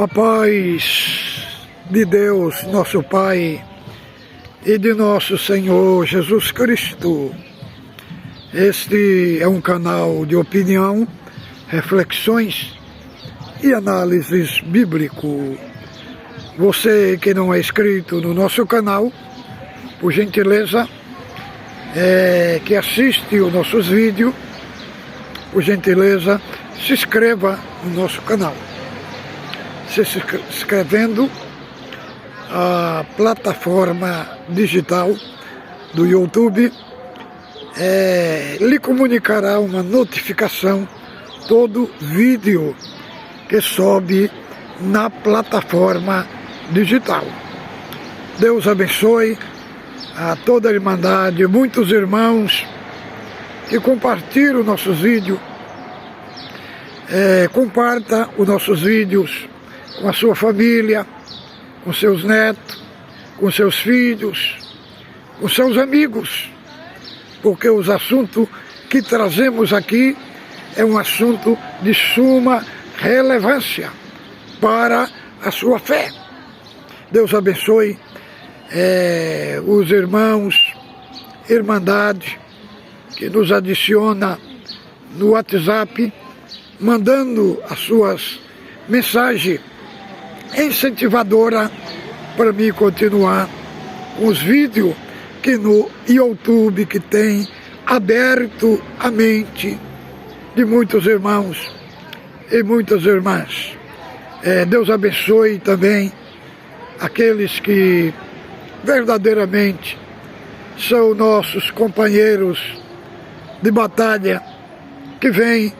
A paz de Deus, nosso Pai, e de nosso Senhor Jesus Cristo. Este é um canal de opinião, reflexões e análises bíblico. Você que não é inscrito no nosso canal, por gentileza, que assiste os nossos vídeos, por gentileza, se inscreva no nosso canal. Se inscrevendo, a plataforma digital do YouTube lhe comunicará uma notificação todo vídeo que sobe na plataforma digital. Deus abençoe a toda a Irmandade, muitos irmãos que compartilham nossos vídeos, comparta os nossos vídeos com a sua família, com seus netos, com seus filhos, com seus amigos, porque os assuntos que trazemos aqui é um assunto de suma relevância para a sua fé. Deus abençoe os irmãos, Irmandade, que nos adiciona no WhatsApp, mandando as suas mensagens incentivadora para mim continuar com os vídeos que no YouTube que tem aberto a mente de muitos irmãos e muitas irmãs. Deus abençoe também aqueles que verdadeiramente são nossos companheiros de batalha, que vêm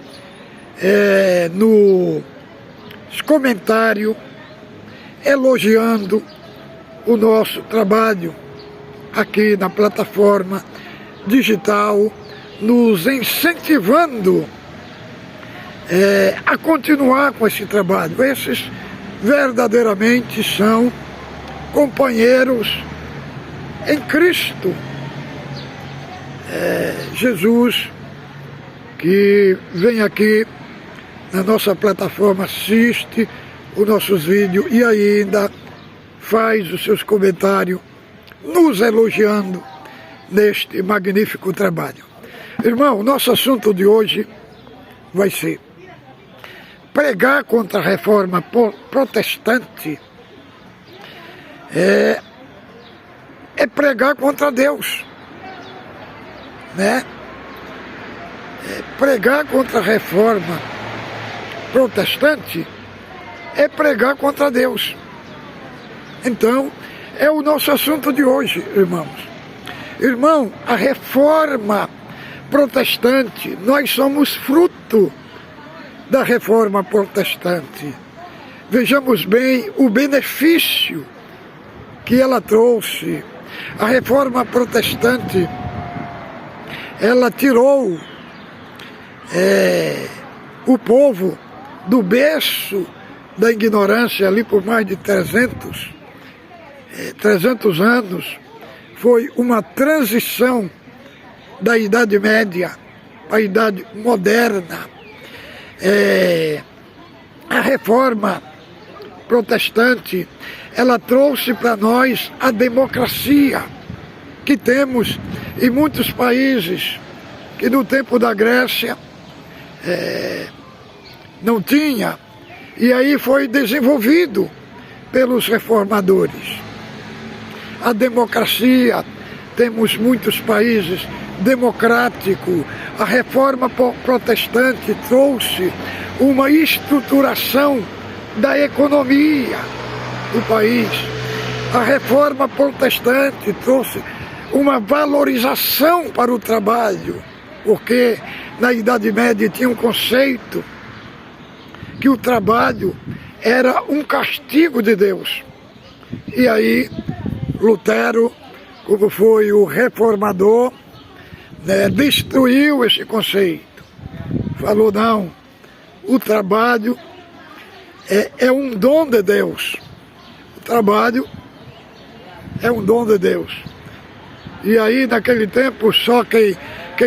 nos comentários elogiando o nosso trabalho aqui na plataforma digital, nos incentivando a continuar com esse trabalho. Esses verdadeiramente são companheiros em Cristo Jesus, que vem aqui na nossa plataforma, assiste os nossos vídeos e ainda faz os seus comentários nos elogiando neste magnífico trabalho. Irmão, nosso assunto de hoje vai ser pregar contra a reforma protestante é pregar contra Deus, né? Pregar contra a reforma protestante é pregar contra Deus. Então, é o nosso assunto de hoje, irmãos. Irmão, a reforma protestante, nós somos fruto da reforma protestante. Vejamos bem o benefício que ela trouxe. A reforma protestante, ela tirou o povo do berço da ignorância ali por mais de 300 anos. Foi uma transição da Idade Média para a Idade Moderna. A reforma protestante, ela trouxe para nós a democracia que temos em muitos países, que no tempo da Grécia não tinha. E aí foi desenvolvido pelos reformadores. A democracia, temos muitos países democráticos. A reforma protestante trouxe uma estruturação da economia do país. A reforma protestante trouxe uma valorização para o trabalho, porque na Idade Média tinha um conceito que o trabalho era um castigo de Deus. E aí, Lutero, como foi o reformador, destruiu esse conceito. Falou, não, o trabalho é um dom de Deus. O trabalho é um dom de Deus. E aí, naquele tempo, só quem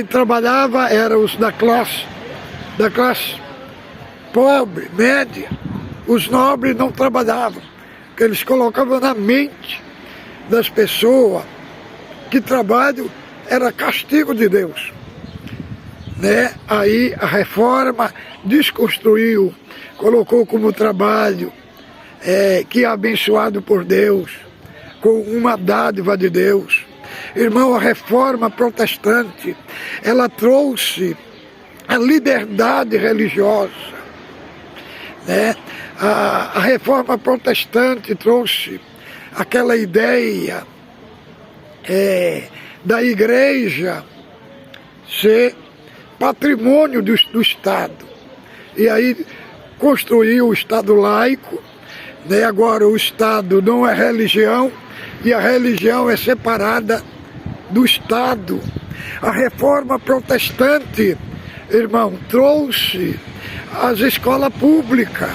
trabalhava eram os da classe pobre, média, os nobres não trabalhavam, porque eles colocavam na mente das pessoas que trabalho era castigo de Deus. Né? Aí a reforma desconstruiu, colocou como trabalho que é abençoado por Deus, com uma dádiva de Deus. Irmão, a reforma protestante, ela trouxe a liberdade religiosa. Né? A reforma protestante trouxe aquela ideia da igreja ser patrimônio do Estado. E aí construiu o Estado laico, né? Agora o Estado não é religião e a religião é separada do Estado. A reforma protestante, irmão, trouxe as escolas públicas,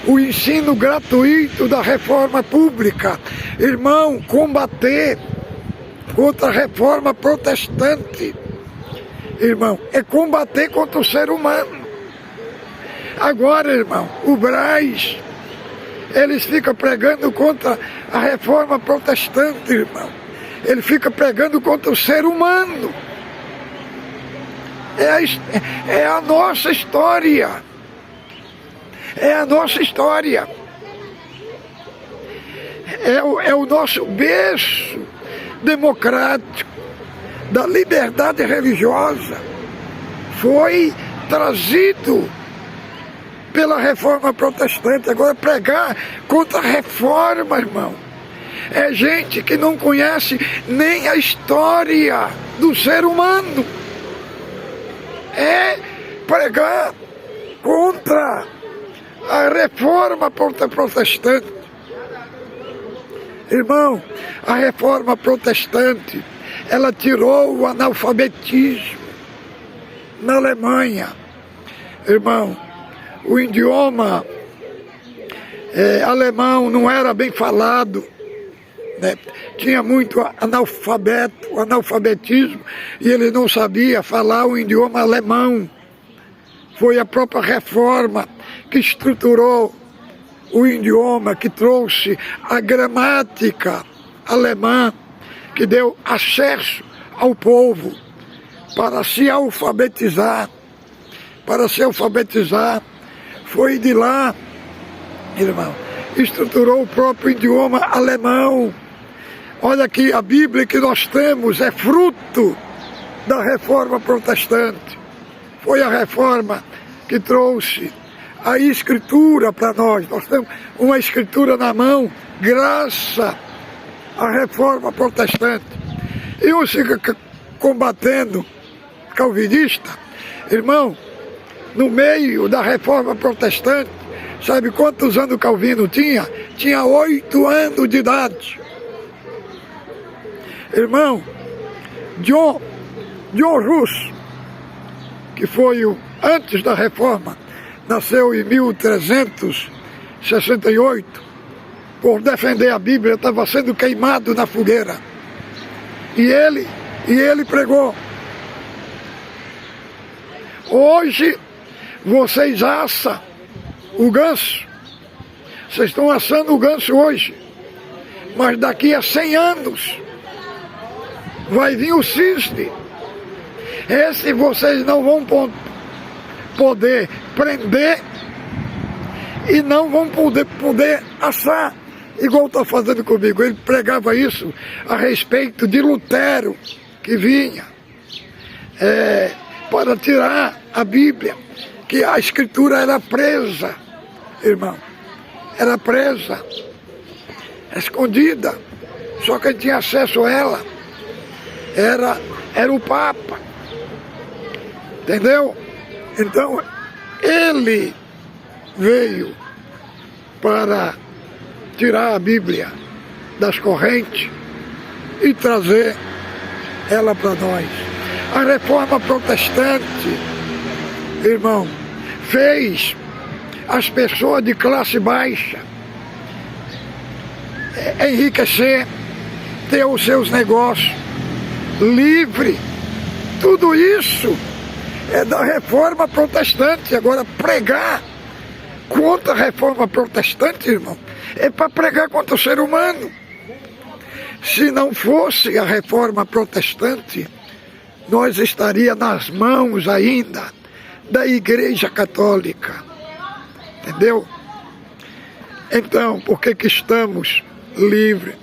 o ensino gratuito da reforma pública. Irmão, combater contra a reforma protestante, irmão, é combater contra o ser humano. Agora, irmão, o Braz, eles ficam pregando contra a reforma protestante, irmão. Ele fica pregando contra o ser humano. É a nossa história. É a nossa história. É o nosso berço democrático da liberdade religiosa. Foi trazido pela reforma protestante. Agora pregar contra a reforma, irmão, é gente que não conhece nem a história do ser humano. É pregar contra a reforma protestante. Irmão, a reforma protestante, ela tirou o analfabetismo na Alemanha. Irmão, o idioma alemão não era bem falado, né? Tinha muito analfabetismo, e ele não sabia falar o idioma alemão. Foi a própria reforma que estruturou o idioma, que trouxe a gramática alemã, que deu acesso ao povo para se alfabetizar. Foi de lá, irmão, estruturou o próprio idioma alemão. Olha aqui, a Bíblia que nós temos é fruto da reforma protestante. Foi a reforma que trouxe a escritura para nós. Nós temos uma escritura na mão, graças à reforma protestante. E uns ficam combatendo calvinista. Irmão, no meio da reforma protestante, sabe quantos anos Calvino tinha? Tinha 8 anos de idade. Irmão, John Hus, que foi antes da reforma, nasceu em 1368, por defender a Bíblia, estava sendo queimado na fogueira. E ele pregou: hoje vocês assam o ganso, vocês estão assando o ganso hoje, mas daqui a 100 anos vai vir o cisne. Esse vocês não vão poder prender e não vão poder assar, igual está fazendo comigo. Ele pregava isso a respeito de Lutero, que vinha para tirar a Bíblia, que a escritura era presa, irmão, era presa, escondida, só quem tinha acesso a ela era o Papa, entendeu? Então ele veio para tirar a Bíblia das correntes e trazer ela para nós. A reforma protestante, irmão, fez as pessoas de classe baixa enriquecer, ter os seus negócios livre. Tudo isso é da reforma protestante. Agora, pregar contra a reforma protestante, irmão, é para pregar contra o ser humano. Se não fosse a reforma protestante, nós estaríamos nas mãos ainda da Igreja Católica. Entendeu? Então, por que estamos livres?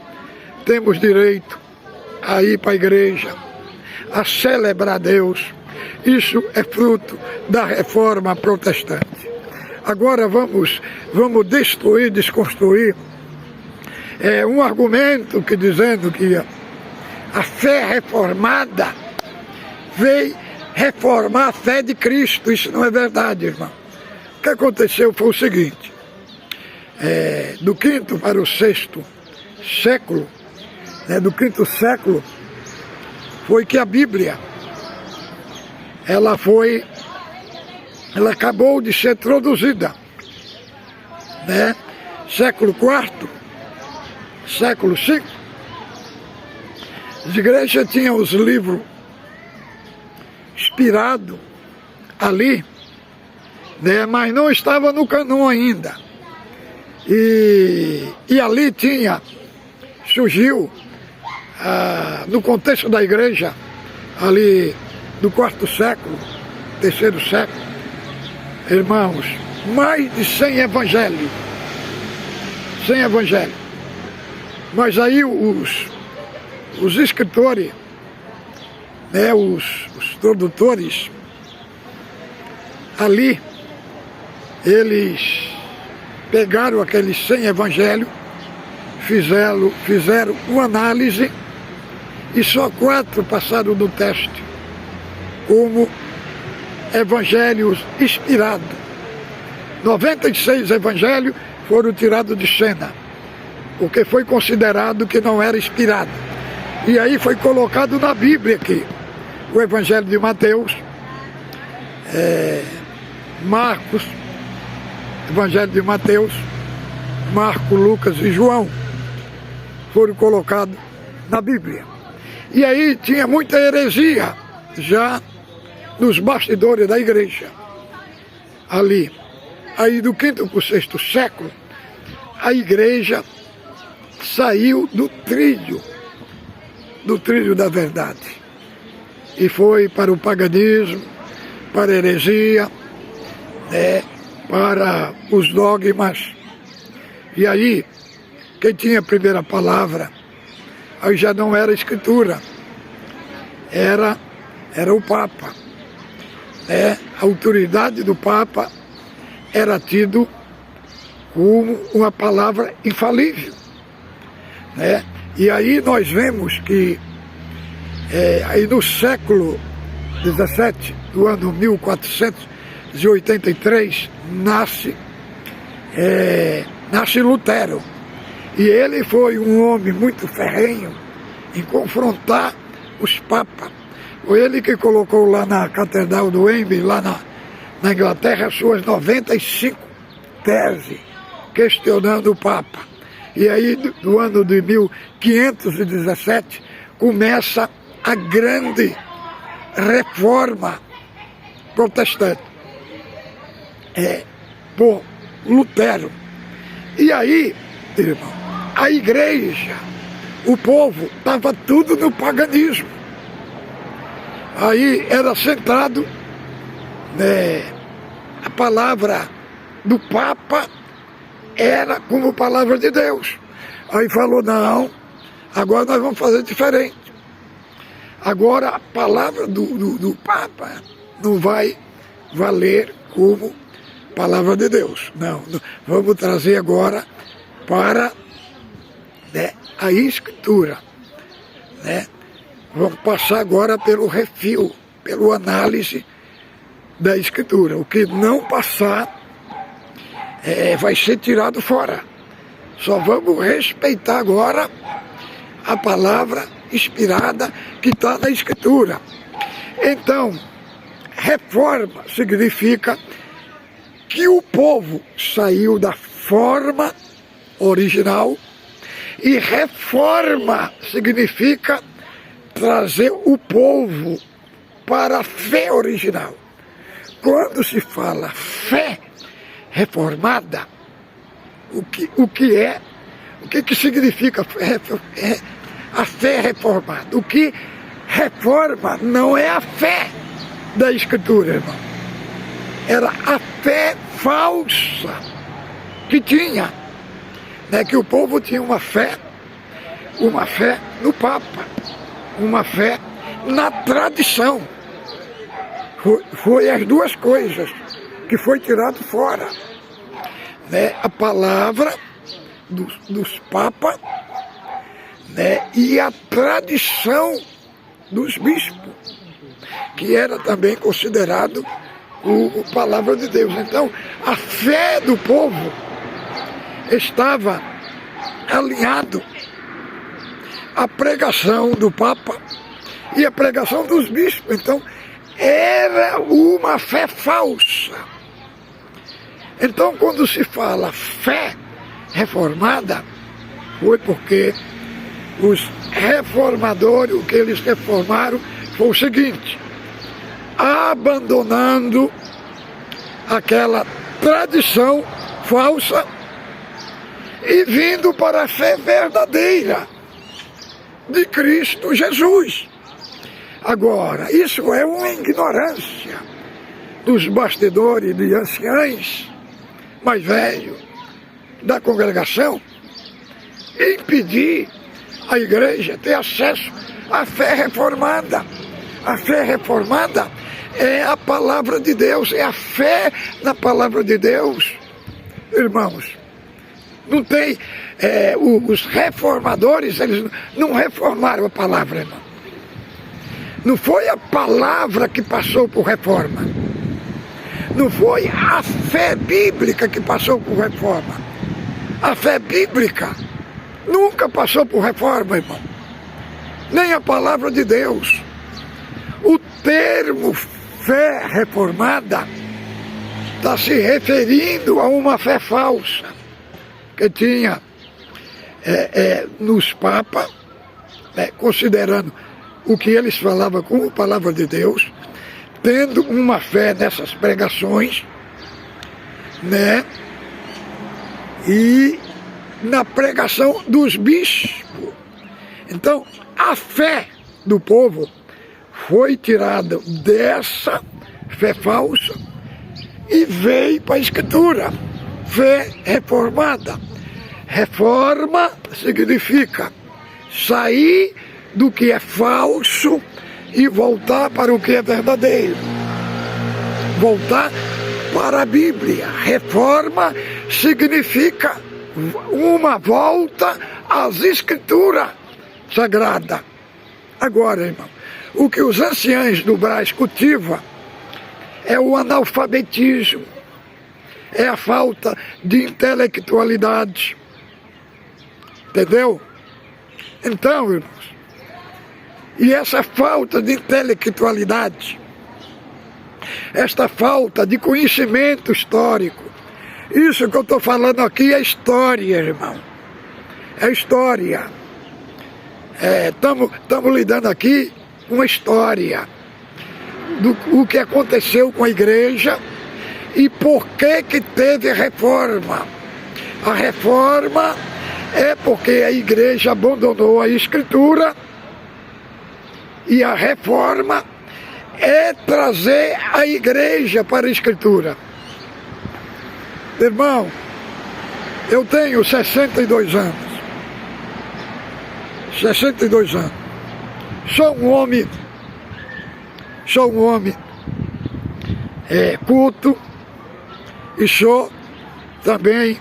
Temos direito a ir para a igreja, a celebrar Deus. Isso é fruto da reforma protestante. Agora vamos destruir, desconstruir um argumento que dizendo que a fé reformada veio reformar a fé de Cristo. Isso não é verdade, irmão. O que aconteceu foi o seguinte: do 5º para o 6º século, do 5º século, foi que a Bíblia ela acabou de ser traduzida, século IV, século V, as igrejas tinham os livros inspirados ali, mas não estava no cânon ainda. E ali surgiu, no contexto da igreja, ali do 4º século, 3º século, irmãos, mais de 100 evangelhos. 100 evangelhos. Mas aí os escritores, os tradutores, ali, eles pegaram aqueles 100 evangelhos, fizeram uma análise e só 4 passaram no teste como evangelhos inspirados. 96 evangelhos foram tirados de cena, porque foi considerado que não era inspirado. E aí foi colocado na Bíblia aqui o evangelho de Mateus, Marcos, evangelho de Mateus, Marcos, Lucas e João foram colocados na Bíblia. E aí tinha muita heresia já nos bastidores da igreja ali. Aí do 5º para o 6º século, a igreja saiu do trilho da verdade e foi para o paganismo, para a heresia, para os dogmas. E aí, quem tinha a primeira palavra, aí já não era a escritura, era o Papa. A autoridade do Papa era tido como uma palavra infalível. E aí nós vemos que aí no século XVII, do ano 1483, nasce Lutero. E ele foi um homem muito ferrenho em confrontar os papas. Foi ele que colocou lá na Catedral do Wembley, lá na Inglaterra, suas 95 teses, questionando o Papa. E aí, do ano de 1517, começa a grande reforma protestante por Lutero. E aí, irmão, a igreja, o povo, estava tudo no paganismo. Aí era centrado, a palavra do Papa era como palavra de Deus. Aí falou, não, agora nós vamos fazer diferente. Agora a palavra do Papa não vai valer como palavra de Deus. Não, vamos trazer agora para a escritura. Vamos passar agora pelo refil, pelo análise da escritura. O que não passar vai ser tirado fora. Só vamos respeitar agora a palavra inspirada que está na escritura. Então, reforma significa que o povo saiu da forma original, e reforma significa trazer o povo para a fé original. Quando se fala fé, reformada. O que significa a fé reformada? O que reforma não é a fé da Escritura, irmão. Era a fé falsa que tinha, né? Que o povo tinha uma fé no Papa, uma fé na tradição. Foi as duas coisas que foi tirado fora, né? A palavra dos papas, né? E a tradição dos bispos, que era também considerado a palavra de Deus. Então, a fé do povo estava alinhado à pregação do Papa e à pregação dos bispos. Então, era uma fé falsa. Então, quando se fala fé reformada, foi porque os reformadores, o que eles reformaram foi o seguinte: abandonando aquela tradição falsa e vindo para a fé verdadeira de Cristo Jesus. Agora, isso é uma ignorância dos bastidores de anciães mais velhos da congregação, impedir a igreja ter acesso à fé reformada. A fé reformada é a palavra de Deus, é a fé na palavra de Deus. Irmãos, não tem, os reformadores, eles não reformaram a palavra, irmão. Não foi a palavra que passou por reforma. Não foi a fé bíblica que passou por reforma. A fé bíblica nunca passou por reforma, irmão. Nem a palavra de Deus. O termo fé reformada está se referindo a uma fé falsa que tinha nos papas, considerando o que eles falavam como palavra de Deus, tendo uma fé nessas pregações, né? E na pregação dos bispos. Então, a fé do povo foi tirada dessa fé falsa e veio para a Escritura. Fé reformada. Reforma significa sair do que é falso e voltar para o que é verdadeiro. Voltar para a Bíblia. Reforma significa uma volta às Escrituras Sagradas. Agora, irmão, o que os anciãos do Brás cultivam é o analfabetismo, é a falta de intelectualidade. Entendeu? Então, irmãos, e essa falta de intelectualidade, esta falta de conhecimento histórico, isso que eu estou falando aqui é história, irmão. É história. Estamos lidando aqui com uma história do que aconteceu com a igreja e por que teve reforma. A reforma é porque a igreja abandonou a Escritura, e a reforma é trazer a igreja para a Escritura. Irmão, eu tenho 62 anos. 62 anos. Sou um homem culto, e sou também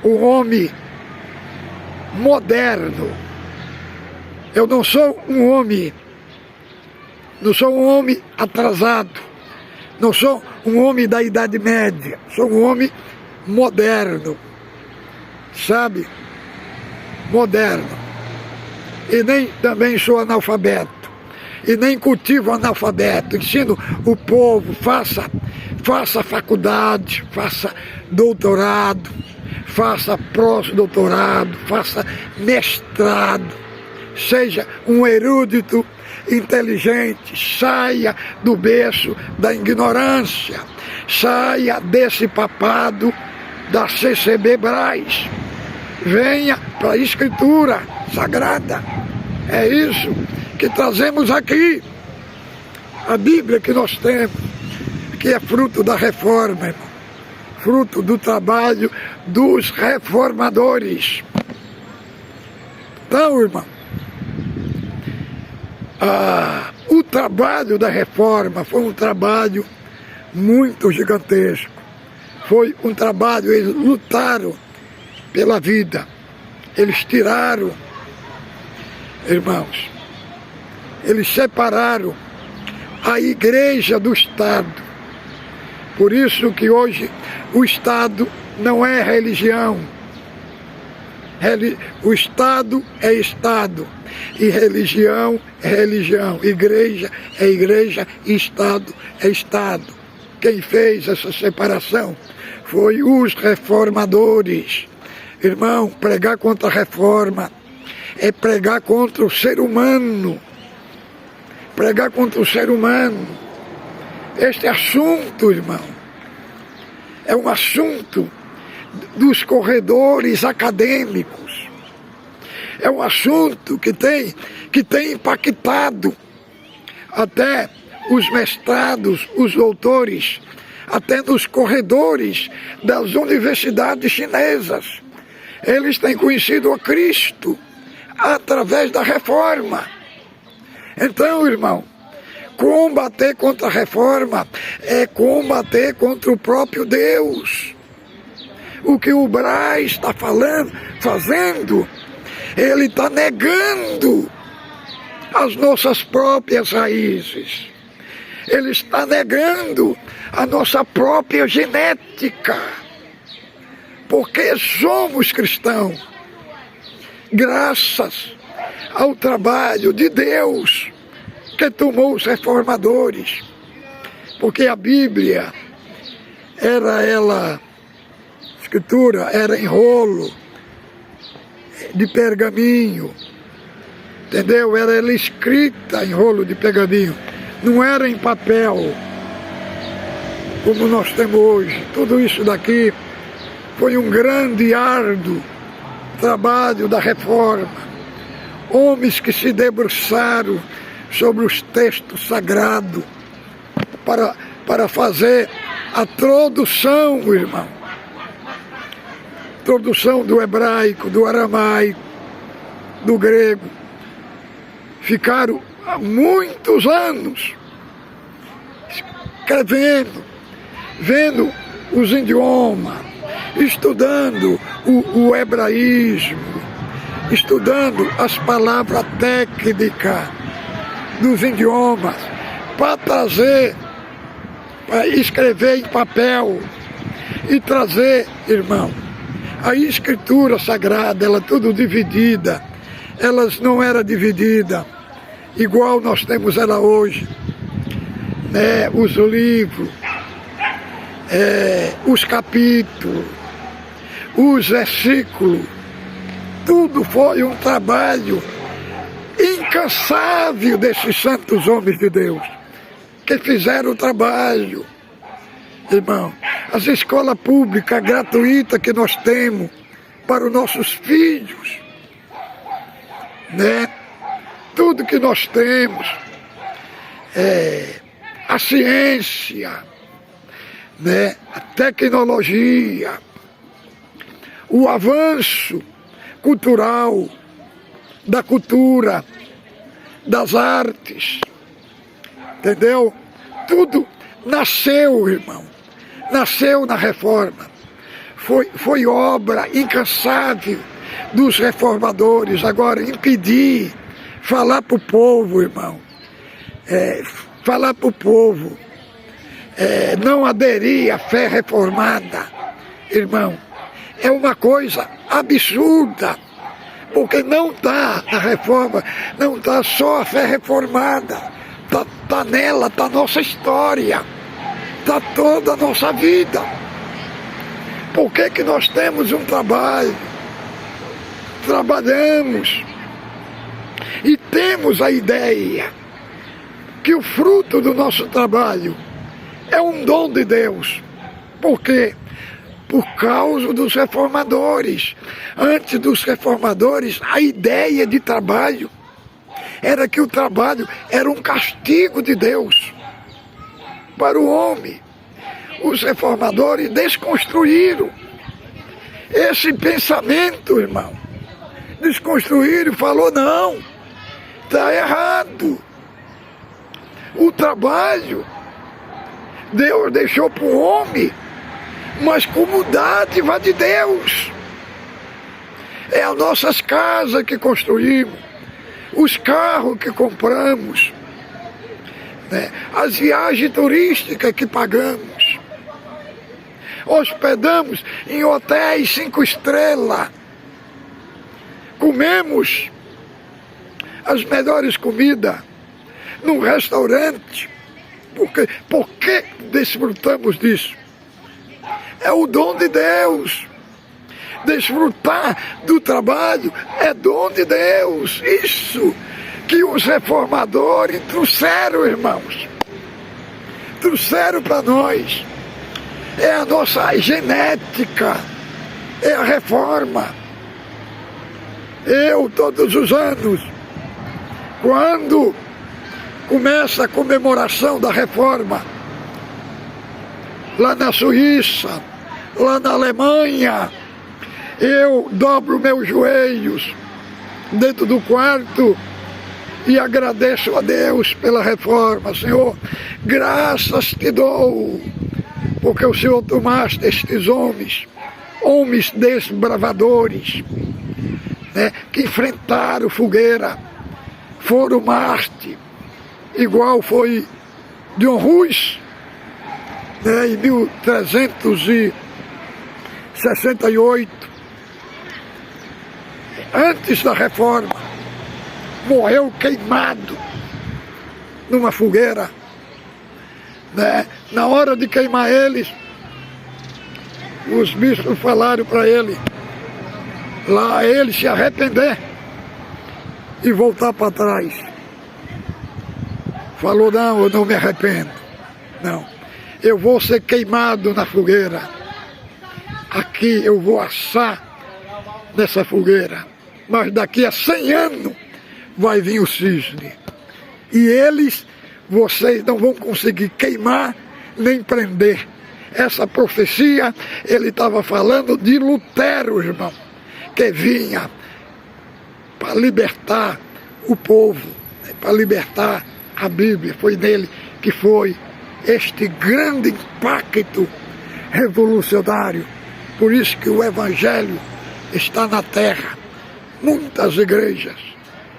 um homem moderno. Eu não sou um homem atrasado, não sou um homem da Idade Média, sou um homem moderno, sabe? Moderno. E nem também sou analfabeto, e nem cultivo analfabeto. Ensino o povo, faça faculdade, faça doutorado, faça pós-doutorado, faça mestrado, seja um erudito inteligente, saia do berço da ignorância, saia desse papado da CCB Brás, venha para a Escritura Sagrada. É isso que trazemos aqui, a Bíblia que nós temos, que é fruto da reforma, irmão, fruto do trabalho dos reformadores. Então, irmão, o trabalho da reforma foi um trabalho muito gigantesco. Foi um trabalho, eles lutaram pela vida. Eles tiraram, irmãos, eles separaram a igreja do Estado. Por isso que hoje o Estado não é religião. O Estado é Estado, e religião é religião, igreja é igreja, e Estado é Estado. Quem fez essa separação foi os reformadores. Irmão, pregar contra a reforma é pregar contra o ser humano. Pregar contra o ser humano. Este assunto, irmão, é um assunto dos corredores acadêmicos. É um assunto que tem impactado até os mestrados, os doutores, até nos corredores das universidades chinesas. Eles têm conhecido a Cristo através da reforma. Então, irmão, combater contra a reforma é combater contra o próprio Deus. O que o Brás está fazendo, ele está negando as nossas próprias raízes. Ele está negando a nossa própria genética. Porque somos cristãos, graças ao trabalho de Deus que tomou os reformadores. Porque a Bíblia a Escritura era em rolo de pergaminho, entendeu? Era ela escrita em rolo de pergaminho, não era em papel, como nós temos hoje. Tudo isso daqui foi um grande e árduo trabalho da reforma. Homens que se debruçaram sobre os textos sagrados para fazer a tradução, irmão. Tradução do hebraico, do aramaico, do grego. Ficaram há muitos anos escrevendo, vendo os idiomas, estudando o hebraísmo, estudando as palavras técnicas dos idiomas, para trazer, para escrever em papel e trazer, irmão, a Escritura Sagrada, ela tudo dividida. Elas não era dividida igual nós temos ela hoje, né? Os livros, os capítulos, os versículos, tudo foi um trabalho incansável desses santos homens de Deus que fizeram o trabalho. Irmão, as escolas públicas gratuitas que nós temos para os nossos filhos, né? Tudo que nós temos, a ciência, né? A tecnologia, o avanço cultural, da cultura, das artes, entendeu? Tudo nasceu, irmão, nasceu na reforma. Foi obra incansável dos reformadores. Agora, impedir, falar para o povo, irmão, falar para o povo, não aderir à fé reformada, irmão, é uma coisa absurda, porque não está na reforma, não está só a fé reformada, está nela, está a nossa história, está toda a nossa vida. Por que nós temos um trabalho? Trabalhamos e temos a ideia que o fruto do nosso trabalho é um dom de Deus. Por quê? Por causa dos reformadores. Antes dos reformadores, a ideia de trabalho era que o trabalho era um castigo de Deus para o homem. Os reformadores desconstruíram esse pensamento, irmão. Desconstruíram e falou, não, está errado. O trabalho, Deus deixou para o homem, mas como dádiva de Deus. É as nossas casas que construímos, os carros que compramos, né? As viagens turísticas que pagamos, hospedamos em hotéis 5 estrelas, comemos as melhores comidas num restaurante. Por que desfrutamos disso? É o dom de Deus. Desfrutar do trabalho é dom de Deus. Isso que os reformadores trouxeram, irmãos. Trouxeram para nós. É a nossa genética. É a reforma. Eu, todos os anos, quando começa a comemoração da reforma, lá na Suíça, lá na Alemanha, eu dobro meus joelhos dentro do quarto e agradeço a Deus pela reforma. Senhor, graças te dou, porque o Senhor tomaste estes homens desbravadores, né, que enfrentaram fogueira, foram Marte, igual foi John Hus, né, em 1368, antes da reforma, morreu queimado numa fogueira, né? Na hora de queimar eles, os bispos falaram para ele se arrepender e voltar para trás. Falou, não, eu não me arrependo, não, eu vou ser queimado na fogueira, aqui eu vou assar nessa fogueira, mas daqui a 100 anos vai vir o cisne, e vocês não vão conseguir queimar nem prender. Essa profecia, ele estava falando de Lutero, irmão, que vinha para libertar o povo, para libertar a Bíblia. Foi nele que foi este grande impacto revolucionário. Por isso que o Evangelho está na terra. Muitas igrejas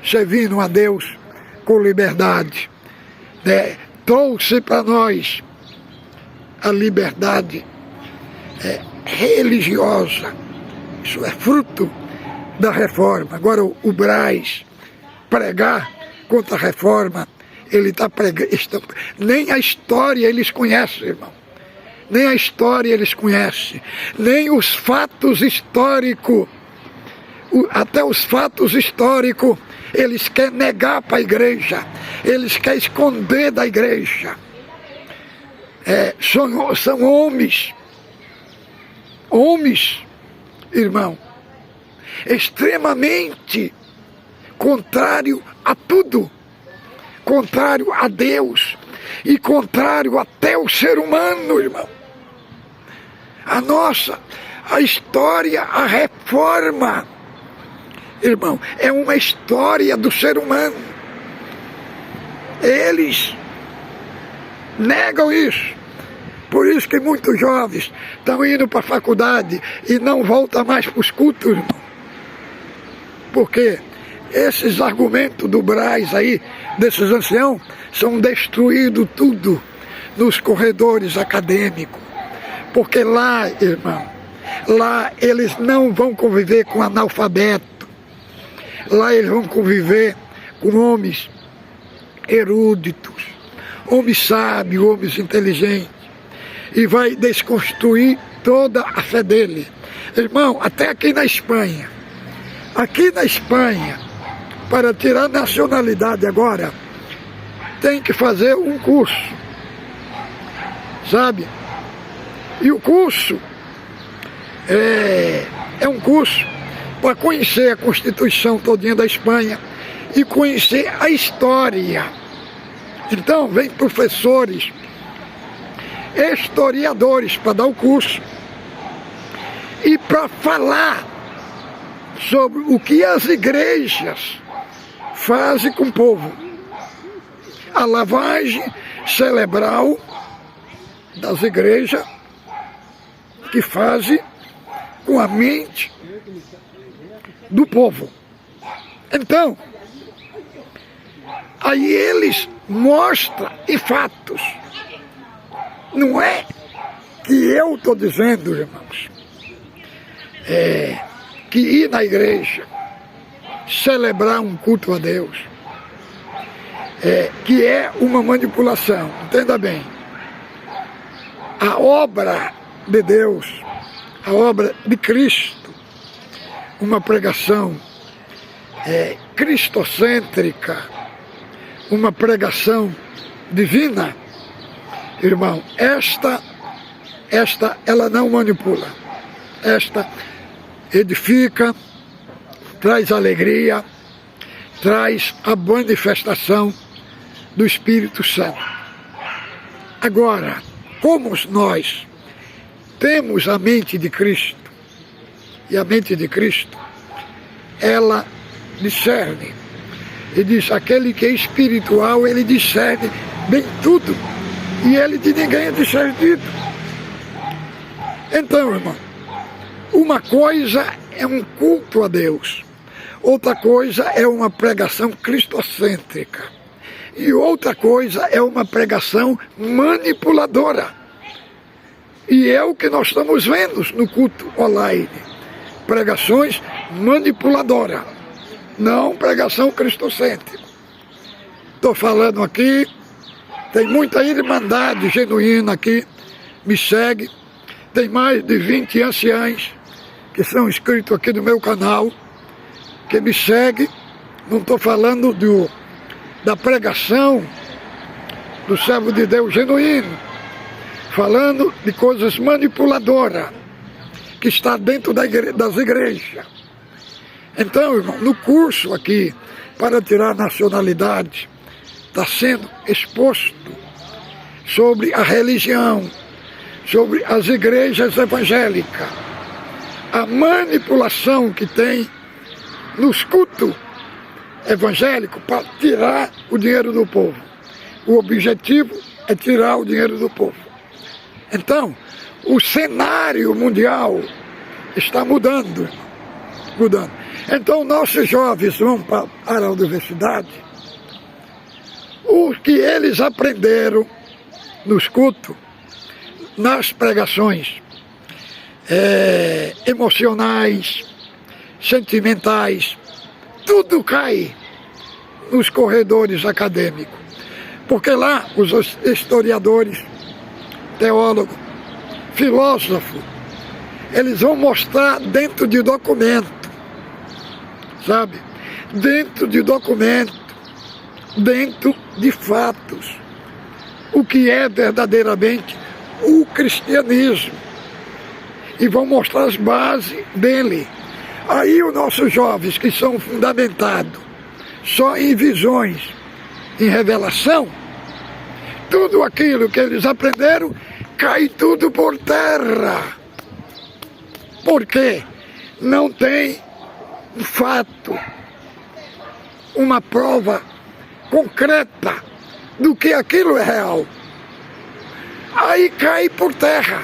servindo a Deus com liberdade, né? Trouxe para nós a liberdade religiosa. Isso é fruto da reforma. Agora o Braz pregar contra a reforma, ele está pregando. Nem a história eles conhecem, irmão. Nem a história eles conhecem. Nem os fatos históricos. Até os fatos históricos eles querem negar para a igreja. Eles querem esconder da igreja. São homens, irmão, extremamente contrário a tudo, contrário a Deus e contrário até o ser humano, irmão. A história, a reforma, irmão, é uma história do ser humano. Eles negam isso. Por isso que muitos jovens estão indo para a faculdade e não voltam mais para os cultos, irmão. Porque esses argumentos do Braz aí, desses anciãos, são destruídos tudo nos corredores acadêmicos. Porque lá, irmão, lá eles não vão conviver com analfabeto. Lá eles vão conviver com homens eruditos, homens sábios, homens inteligentes. E vai desconstruir toda a fé dele. Irmão, até aqui na Espanha, para tirar nacionalidade agora, tem que fazer um curso, sabe? E o curso é um curso para conhecer a Constituição todinha da Espanha e conhecer a história. Então, vem professores, historiadores para dar o curso e para falar sobre o que as igrejas fazem com o povo. A lavagem cerebral das igrejas que fazem com a mente do povo. Então, aí eles mostram em fatos. Não é que eu estou dizendo, irmãos, que ir na igreja, celebrar um culto a Deus, que é uma manipulação. Entenda bem. A obra de Deus, a obra de Cristo, uma pregação cristocêntrica, uma pregação divina, irmão, esta ela não manipula. Esta edifica, traz alegria, traz a manifestação do Espírito Santo. Agora, como nós temos a mente de Cristo, e a mente de Cristo, ela discerne, e diz, aquele que é espiritual, ele discerne bem tudo, e ele de ninguém é discernido. Então, irmão, uma coisa é um culto a Deus, outra coisa é uma pregação cristocêntrica, e outra coisa é uma pregação manipuladora. E é o que nós estamos vendo no culto online. Pregações manipuladoras, não pregação cristocêntrica. Estou falando aqui, tem muita irmandade genuína aqui, me segue. Tem mais de 20 anciães que são inscritos aqui no meu canal, que me segue. Não estou falando da pregação do servo de Deus genuíno, falando de coisas manipuladoras que está dentro das igrejas. Então, irmão, no curso aqui, para tirar nacionalidade, está sendo exposto sobre a religião, sobre as igrejas evangélicas, a manipulação que tem nos cultos evangélicos para tirar o dinheiro do povo. O objetivo é tirar o dinheiro do povo. Então, o cenário mundial está mudando. Então, nossos jovens vão para a universidade, o que eles aprenderam nos cultos, nas pregações emocionais, sentimentais, tudo cai nos corredores acadêmicos. Porque lá os historiadores, teólogos, filósofos, eles vão mostrar dentro de documento, sabe? Dentro de documento, dentro de fatos, o que é verdadeiramente o cristianismo. E vão mostrar as bases dele. Aí os nossos jovens que são fundamentados só em visões, em revelação, tudo aquilo que eles aprenderam cai tudo por terra. Porque não tem um fato, uma prova concreta do que aquilo é real. Aí cai por terra,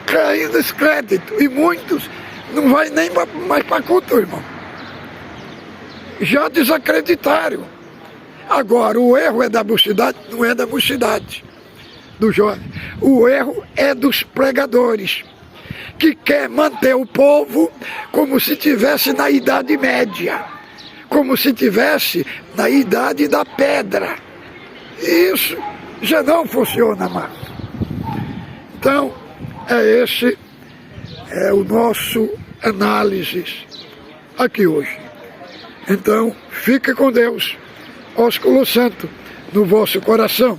cai em descrédito, e muitos não vai nem mais para culto, irmão. Já desacreditaram. Agora, o erro é da mocidade? Não é da mocidade, do jovem. O erro é dos pregadores, que quer manter o povo como se tivesse na Idade Média, como se tivesse na Idade da Pedra. Isso já não funciona mais. Então, esse é o nosso análise aqui hoje. Então, fique com Deus, ósculo santo, no vosso coração.